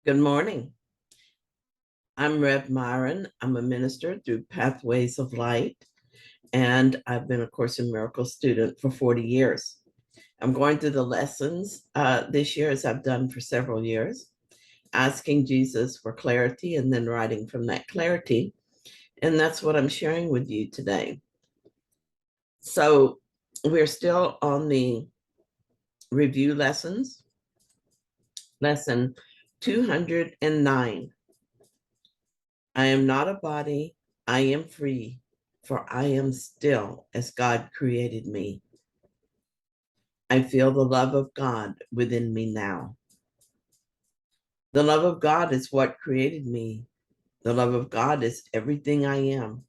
Good morning. I'm Rev Myron. I'm a minister through Pathways of Light, and I've been a Course in Miracles student for 40 years. I'm going through the lessons this year, as I've done for several years, asking Jesus for clarity and then writing from that clarity. And that's what I'm sharing with you today. So we're still on the review lessons, lesson 209. I am not a body, I am free, for I am still as God created me. I feel the love of God within me now. The love of God is what created me. The love of God is everything I am.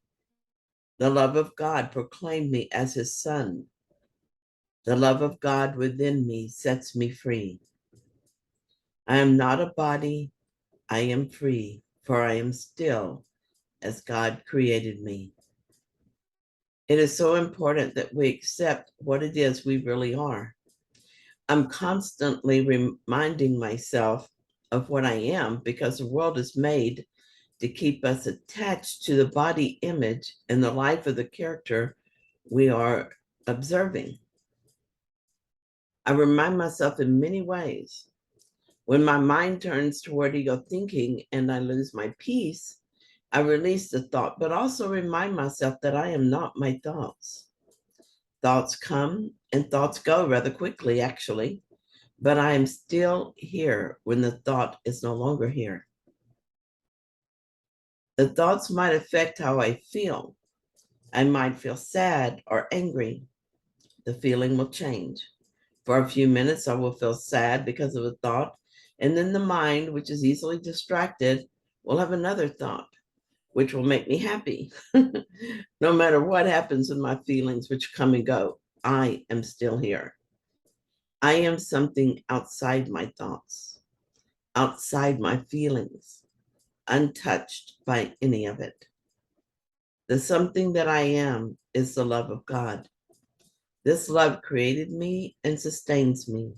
The love of God proclaimed me as his son. The love of God within me sets me free. I am not a body, I am free, for I am still as God created me. It is so important that we accept what it is we really are. I'm constantly reminding myself of what I am because the world is made to keep us attached to the body image and the life of the character we are observing. I remind myself in many ways. When my mind turns toward ego thinking and I lose my peace, I release the thought, but also remind myself that I am not my thoughts. Thoughts come and thoughts go rather quickly, actually, but I am still here when the thought is no longer here. The thoughts might affect how I feel. I might feel sad or angry. The feeling will change. For a few minutes, I will feel sad because of a thought, and then the mind, which is easily distracted, will have another thought, which will make me happy. No matter what happens in my feelings, which come and go, I am still here. I am something outside my thoughts, outside my feelings, untouched by any of it. The something that I am is the love of God. This love created me and sustains me.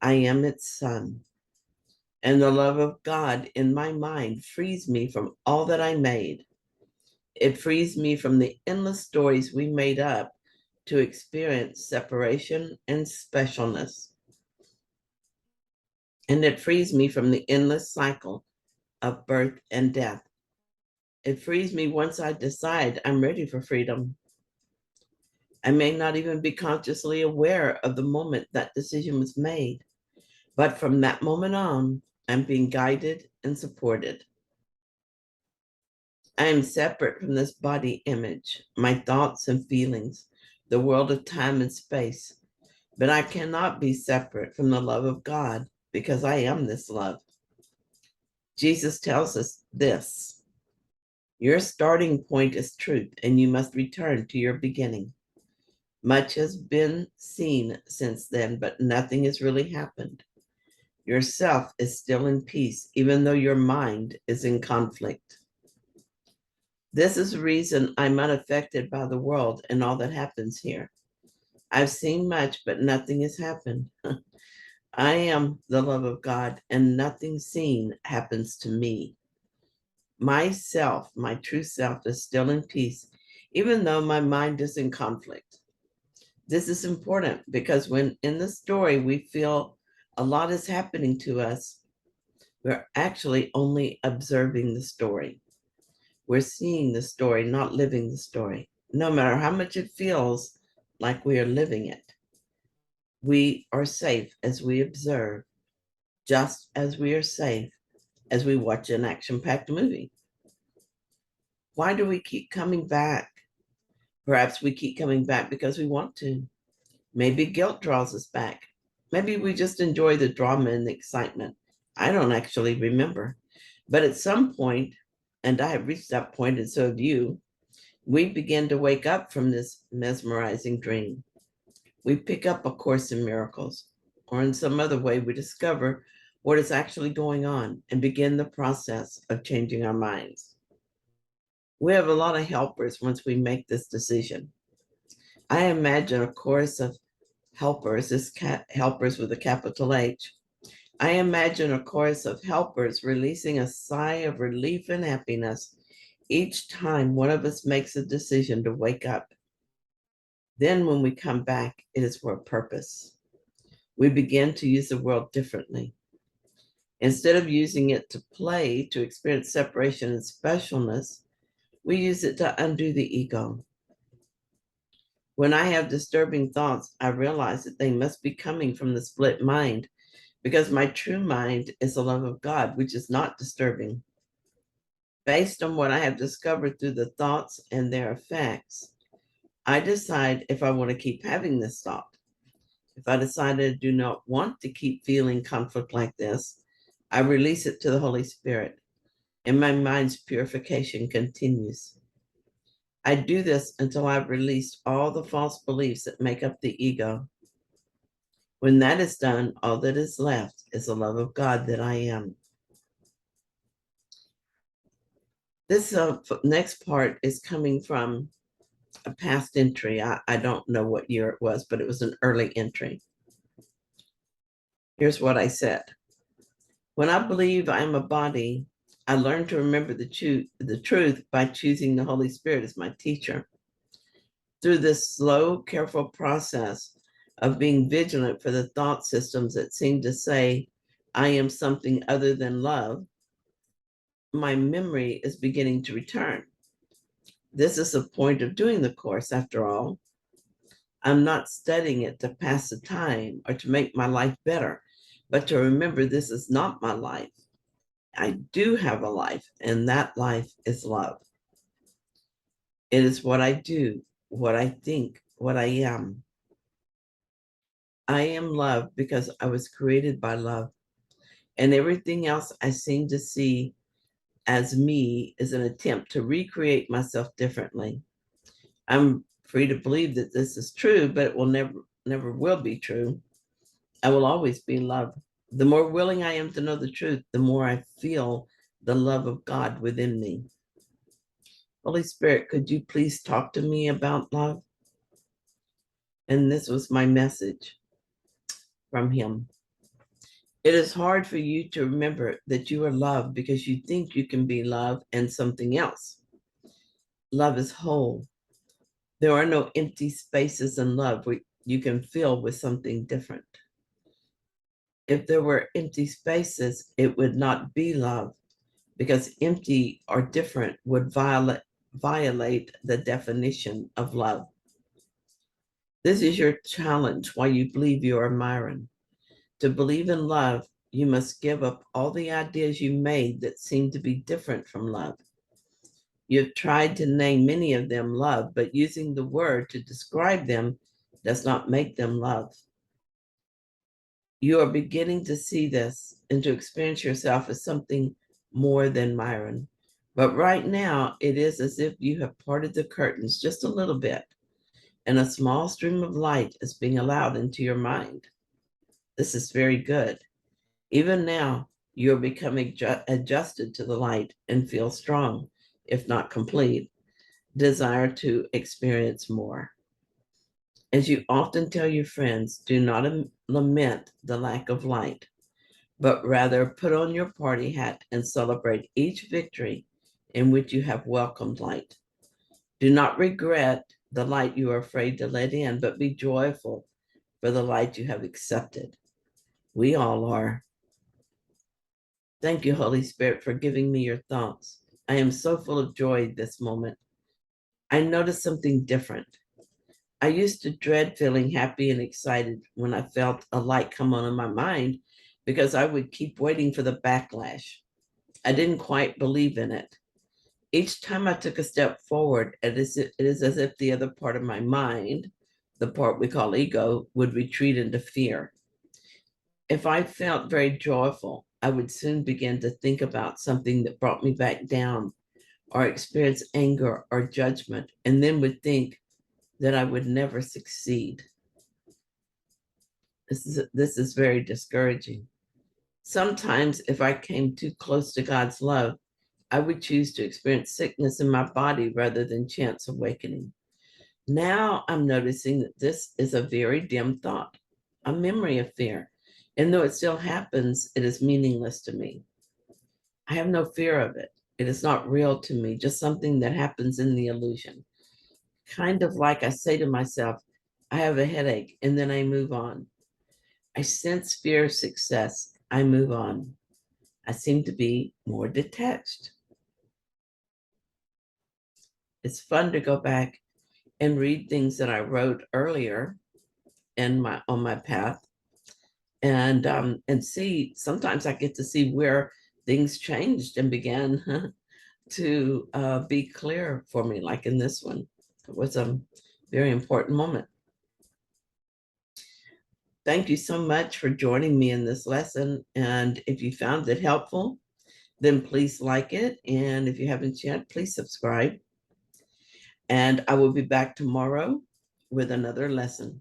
I am its son. And the love of God in my mind frees me from all that I made. It frees me from the endless stories we made up to experience separation and specialness. And it frees me from the endless cycle of birth and death. It frees me once I decide I'm ready for freedom. I may not even be consciously aware of the moment that decision was made, but from that moment on, I'm being guided and supported. I am separate from this body image, my thoughts and feelings, the world of time and space, but I cannot be separate from the love of God because I am this love. Jesus tells us this: your starting point is truth, and you must return to your beginning. Much has been seen since then, but nothing has really happened. Yourself is still in peace, even though your mind is in conflict. This is the reason I'm unaffected by the world and all that happens here. I've seen much, but nothing has happened. I am the love of God, and nothing seen happens to me. Myself, my true self, is still in peace, even though my mind is in conflict. This is important because when in the story we feel a lot is happening to us, we're actually only observing the story. We're seeing the story, not living the story. No matter how much it feels like we are living it, we are safe as we observe, just as we are safe as we watch an action-packed movie. Why do we keep coming back? Perhaps we keep coming back because we want to. Maybe guilt draws us back. Maybe we just enjoy the drama and the excitement. I don't actually remember. But at some point, and I have reached that point, and so have you, we begin to wake up from this mesmerizing dream. We pick up A Course in Miracles, or in some other way, we discover what is actually going on and begin the process of changing our minds. We have a lot of helpers once we make this decision. I imagine a chorus of helpers, helpers with a capital H, I imagine a chorus of helpers releasing a sigh of relief and happiness each time one of us makes a decision to wake up. Then, when we come back, it is for a purpose. We begin to use the world differently. Instead of using it to play, to experience separation and specialness, we use it to undo the ego. When I have disturbing thoughts, I realize that they must be coming from the split mind, because my true mind is the love of God, which is not disturbing. Based on what I have discovered through the thoughts and their effects, I decide if I want to keep having this thought. If I decide I do not want to keep feeling conflict like this, I release it to the Holy Spirit, and my mind's purification continues. I do this until I've released all the false beliefs that make up the ego. When that is done, all that is left is the love of God that I am. This next part is coming from a past entry. I don't know what year it was, but it was an early entry. Here's what I said. When I believe I am a body, I learn to remember the truth by choosing the Holy Spirit as my teacher. Through this slow, careful process of being vigilant for the thought systems that seem to say, I am something other than love, my memory is beginning to return. This is the point of doing the course, after all. I'm not studying it to pass the time or to make my life better, but to remember this is not my life. I do have a life, and that life is love. It is what I do, what I think, what I am. I am love because I was created by love, and everything else I seem to see as me is an attempt to recreate myself differently. I'm free to believe that this is true, but it will never will be true. I will always be love. The more willing I am to know the truth, the more I feel the love of God within me. Holy Spirit, could you please talk to me about love? And this was my message from him. It is hard for you to remember that you are love because you think you can be love and something else. Love is whole. There are no empty spaces in love where you can fill with something different. If there were empty spaces, it would not be love, because empty or different would violate the definition of love. This is your challenge while you believe you are Myron. To believe in love, you must give up all the ideas you made that seem to be different from love. You've tried to name many of them love, but using the word to describe them does not make them love. You are beginning to see this and to experience yourself as something more than Myron. But right now, it is as if you have parted the curtains just a little bit, and a small stream of light is being allowed into your mind. This is very good. Even now, you're becoming adjusted to the light and feel strong, if not complete, desire to experience more. As you often tell your friends, do not lament the lack of light, but rather put on your party hat and celebrate each victory in which you have welcomed light. Do not regret the light you are afraid to let in, but be joyful for the light you have accepted. We all are. Thank you, Holy Spirit, for giving me your thoughts. I am so full of joy this moment. I noticed something different. I used to dread feeling happy and excited when I felt a light come on in my mind, because I would keep waiting for the backlash. I didn't quite believe in it. Each time I took a step forward, it is as if the other part of my mind, the part we call ego, would retreat into fear. If I felt very joyful, I would soon begin to think about something that brought me back down, or experience anger or judgment, and then would think that I would never succeed. This is very discouraging. Sometimes, if I came too close to God's love, I would choose to experience sickness in my body rather than chance awakening. Now I'm noticing that this is a very dim thought, a memory of fear, And though it still happens, it is meaningless to me. I have no fear of it. It is not real to me, just something that happens in the illusion. Kind of like I say to myself, I have a headache, and then I move on. I sense fear of success. I move on. I seem to be more detached. It's fun to go back and read things that I wrote earlier in my on my path, and see. Sometimes I get to see where things changed and began to be clear for me, like in this one. It was a very important moment. Thank you so much for joining me in this lesson. And if you found it helpful, then please like it. And if you haven't yet, please subscribe. And I will be back tomorrow with another lesson.